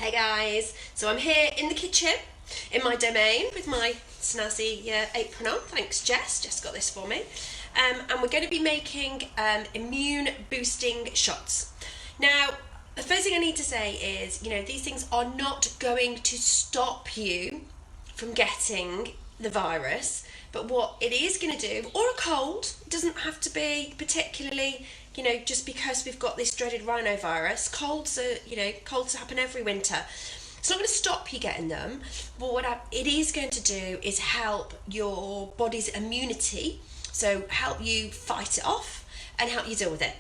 Hey guys, so I'm here in the kitchen in my domain with my snazzy apron on. Thanks Jess, Jess got this for me. And we're going to be making immune boosting shots. Now, the first thing I need to say is, these things are not going to stop you from getting the virus, but what it is going to do, or a cold, it doesn't have to be particularly, just because we've got this dreaded rhinovirus. Colds happen every winter. It's not going to stop you getting them, but what it is going to do is help your body's immunity, so help you fight it off and help you deal with it.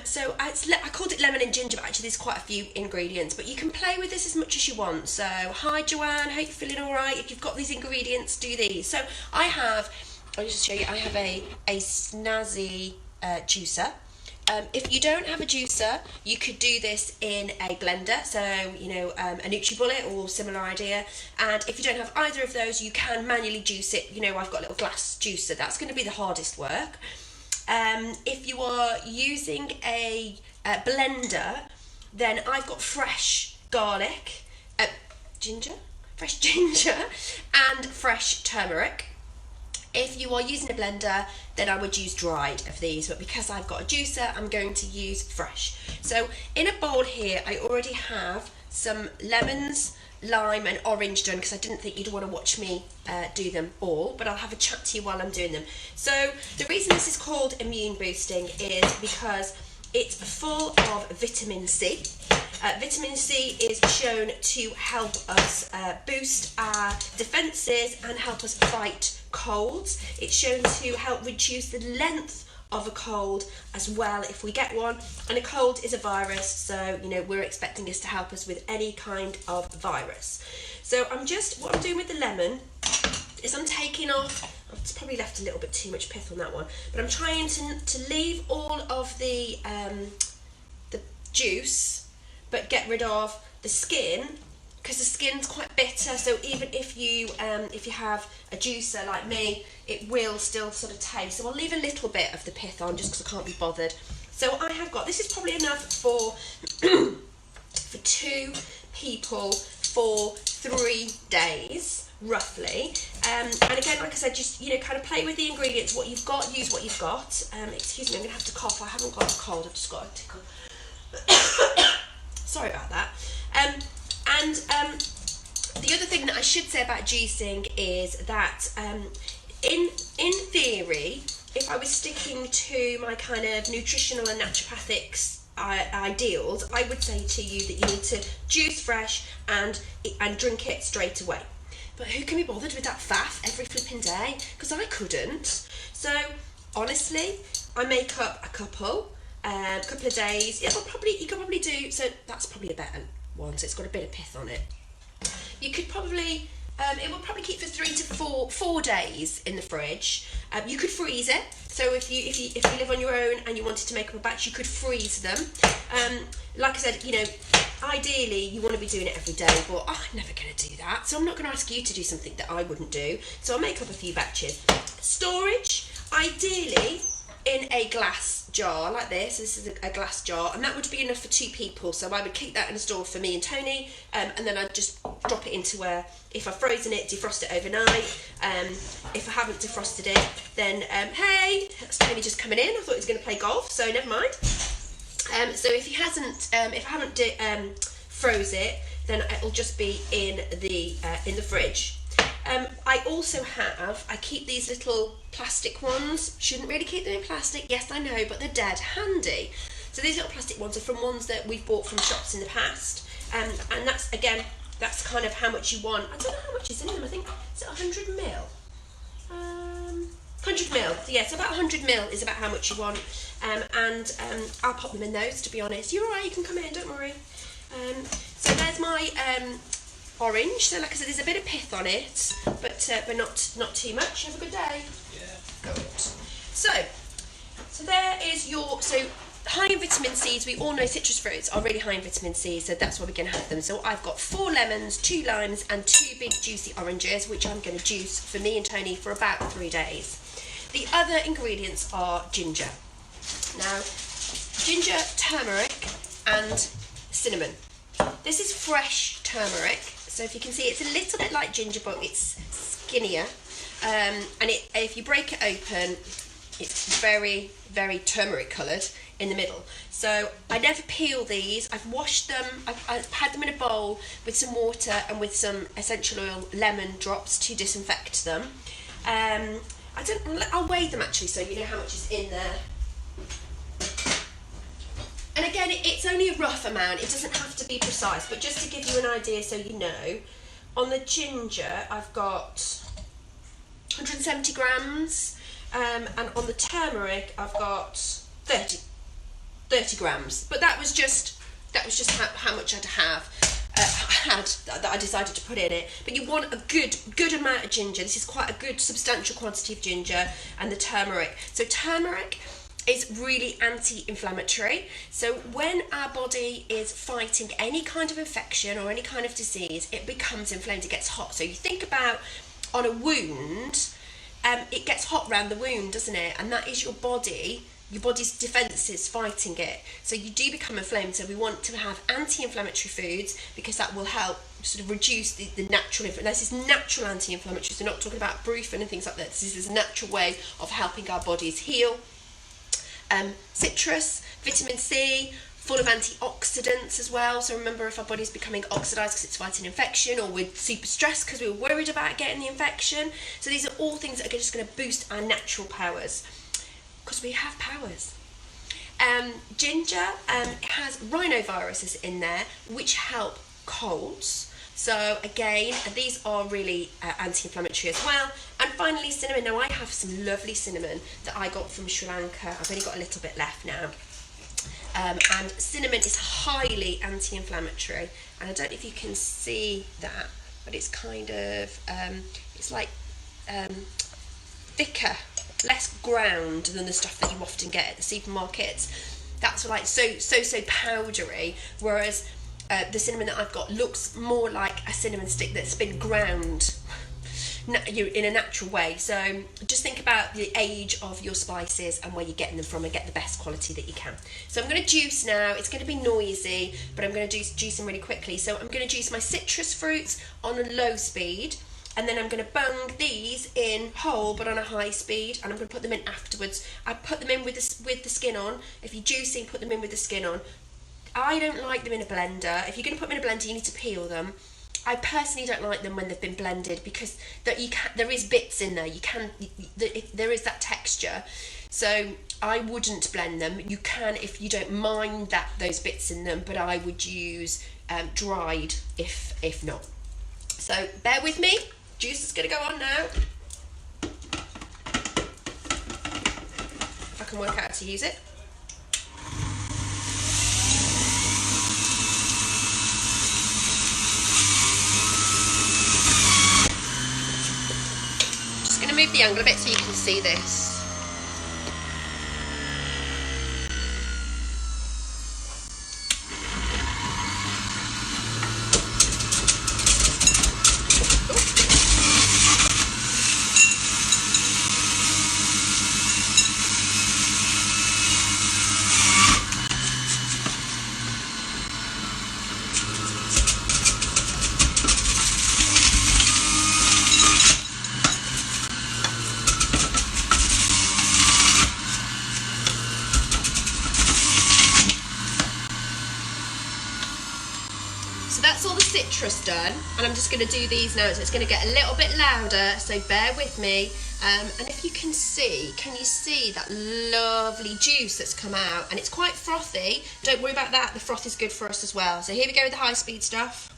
So I called it lemon and ginger, but actually there's quite a few ingredients, but you can play with this as much as you want. So hi Joanne, hope you're feeling all right. If you've got these ingredients, do these. So I'll just show you, I have a snazzy juicer. If you don't have a juicer, you could do this in a blender, so a NutriBullet or similar idea. And if you don't have either of those, you can manually juice it. I've got a little glass juicer. That's going to be the hardest work. If you are using a blender, then I've got fresh garlic, fresh ginger and fresh turmeric. If you are using a blender, then I would use dried of these, but because I've got a juicer, I'm going to use fresh. So in a bowl here, I already have some lemons, lime and orange done, because I didn't think you'd want to watch me do them all, but I'll have a chat to you while I'm doing them. So the reason this is called immune boosting is because it's full of vitamin C. Vitamin C is shown to help us boost our defences and help us fight colds. It's shown to help reduce the length of a cold as well if we get one, and a cold is a virus, so we're expecting this to help us with any kind of virus. So what I'm doing with the lemon is I'm taking off, I've probably left a little bit too much pith on that one, but I'm trying to leave all of the juice but get rid of the skin, because the skin's quite bitter, so even if you have a juicer like me, it will still sort of taste. So I'll leave a little bit of the pith on just because I can't be bothered. So I have got, this is probably enough for for 2 people for 3 days roughly. And again, like I said, just kind of play with the ingredients. What you've got, use what you've got. Excuse me, I'm gonna have to cough. I haven't got a cold, I've just got a tickle. Sorry about that. The other thing that I should say about juicing is that in theory, if I was sticking to my kind of nutritional and naturopathic ideals, I would say to you that you need to juice fresh and drink it straight away. But who can be bothered with that faff every flipping day? Because I couldn't. So honestly, I make up a couple of days. You could probably do, so that's probably a better one, so it's got a bit of pith on it. You could probably, it will probably keep for 3 to 4 days in the fridge. You could freeze it, so if you live on your own and you wanted to make up a batch, you could freeze them. Like I said, ideally you want to be doing it every day, but I'm never going to do that, so I'm not going to ask you to do something that I wouldn't do. So I'll make up a few batches. Storage, ideally in a glass jar like this. This is a glass jar, and that would be enough for 2 people, so I would keep that in a store for me and Tony, and then I'd just drop it into if I've frozen it, defrost it overnight. If I haven't defrosted it, then hey, that's Tony just coming in. I thought he was going to play golf, so never mind. So if I haven't froze it, then it'll just be in the fridge. I keep these little plastic ones. Shouldn't really keep them in plastic, yes I know, but they're dead handy. So these little plastic ones are from ones that we've bought from shops in the past, and that's kind of how much you want. I don't know how much is in them. I think it's 100 ml. 100 ml. Yeah, so about 100 ml is about how much you want. I'll pop them in those, to be honest. You're alright, you can come in, don't worry. So there's my orange. So like I said, there's a bit of pith on it, but not too much. Have a good day. Yeah. Good. So there is your high in vitamin C. We all know citrus fruits are really high in vitamin C, so that's why we're going to have them. So I've got 4 lemons, 2 limes and 2 big juicy oranges, which I'm going to juice for me and Tony for about 3 days. The other ingredients are ginger. Now, ginger, turmeric and cinnamon. This is fresh turmeric. So if you can see, it's a little bit like ginger, but it's skinnier. And if you break it open, it's very, very turmeric coloured in the middle. So I never peel these. I've washed them. I've had them in a bowl with some water and with some essential oil, lemon drops to disinfect them. I'll weigh them actually, so you know how much is in there. And again, it's only a rough amount. It doesn't have to be precise, but just to give you an idea, so you know, on the ginger I've got 170 grams, and on the turmeric I've got 30 grams. But that was just how much I'd have had that I decided to put in it. But you want a good amount of ginger. This is quite a good substantial quantity of ginger, and the turmeric. So turmeric is really anti-inflammatory. So when our body is fighting any kind of infection or any kind of disease, it becomes inflamed, it gets hot. So you think about on a wound, it gets hot around the wound, doesn't it? And that is your body's defences fighting it. So you do become inflamed. So we want to have anti-inflammatory foods because that will help sort of reduce the natural inflammation. This is natural anti-inflammatory, so we're not talking about brufen and things like that. This is a natural way of helping our bodies heal. Citrus, vitamin C, full of antioxidants as well. So remember, if our body's becoming oxidized because it's fighting infection, or we're super stressed because we were worried about getting the infection. So these are all things that are just going to boost our natural powers, because we have powers. Ginger has rhinoviruses in there which help colds. So again, these are really anti-inflammatory as well. And finally, cinnamon. Now I have some lovely cinnamon that I got from Sri Lanka. I've only got a little bit left now. And cinnamon is highly anti-inflammatory. And I don't know if you can see that, but it's kind of, it's like thicker, less ground than the stuff that you often get at the supermarkets. That's like so powdery, whereas the cinnamon that I've got looks more like a cinnamon stick that's been ground in a natural way. So just think about the age of your spices and where you're getting them from, and get the best quality that you can. So I'm going to juice now. It's going to be noisy, but I'm going to juice them really quickly. So I'm going to juice my citrus fruits on a low speed, and then I'm going to bung these in whole but on a high speed, and I'm going to put them in afterwards. I put them in with the skin on. If you're juicing, put them in with the skin on. I don't like them in a blender. If you're going to put them in a blender, you need to peel them. I personally don't like them when they've been blended, because there is bits in there. There is that texture. So I wouldn't blend them. You can if you don't mind those bits in them, but I would use dried if not. So bear with me. Juice is going to go on now. If I can work out how to use it. Move the angle a bit so you can see this. Citrus done, and I'm just going to do these now, so it's going to get a little bit louder, so bear with me. And if you can you see that lovely juice that's come out? And it's quite frothy. Don't worry about that, the froth is good for us as well. So here we go with the high speed stuff.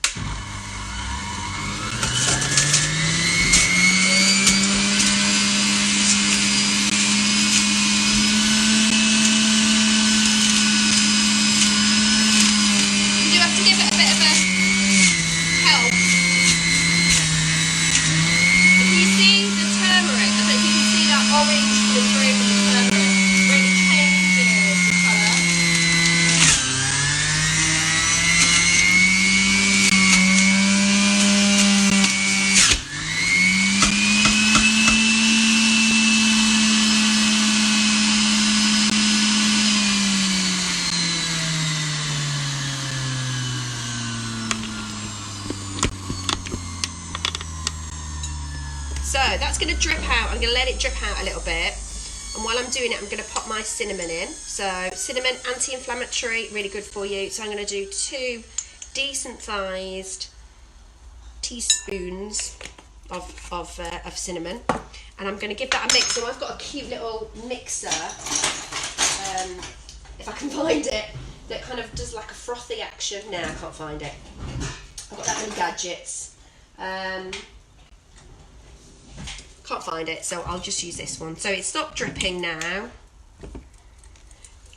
You do have to give it a bit of a So that's going to drip out. I'm going to let it drip out a little bit. And while I'm doing it, I'm going to pop my cinnamon in. So cinnamon, anti-inflammatory, really good for you. So I'm going to do 2 decent sized teaspoons of cinnamon. And I'm going to give that a mix. So I've got a cute little mixer, if I can find it, that kind of does like a frothy action. No, I can't find it. I've got that many gadgets. Can't find it, so I'll just use this one. So it's stopped dripping now,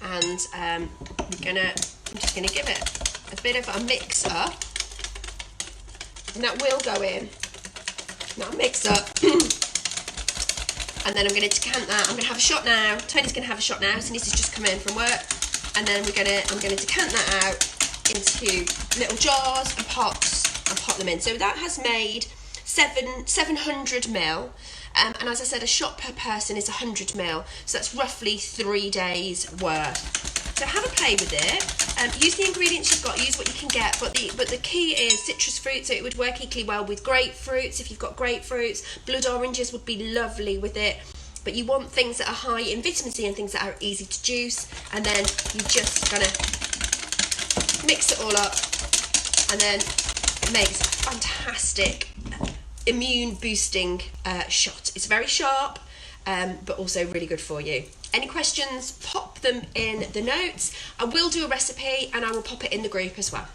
and I'm just gonna give it a bit of a mix up, and that will go in. That'll mix up, and then I'm gonna decant that. I'm gonna have a shot now. Tony's gonna have a shot now. Sinise has just come in from work, and then I'm gonna decant that out into little jars and pots and pop them in. So that has made 700 ml. And as I said, a shot per person is 100 ml, so that's roughly 3 days worth. So have a play with it. Use the ingredients you've got, use what you can get, but the key is citrus fruit, so it would work equally well with grapefruits if you've got grapefruits. Blood oranges would be lovely with it, but you want things that are high in vitamin C and things that are easy to juice, and then you're just gonna mix it all up, and then it makes a fantastic immune boosting shot. It's very sharp, but also really good for you. Any questions, pop them in the notes. I will do a recipe and I will pop it in the group as well.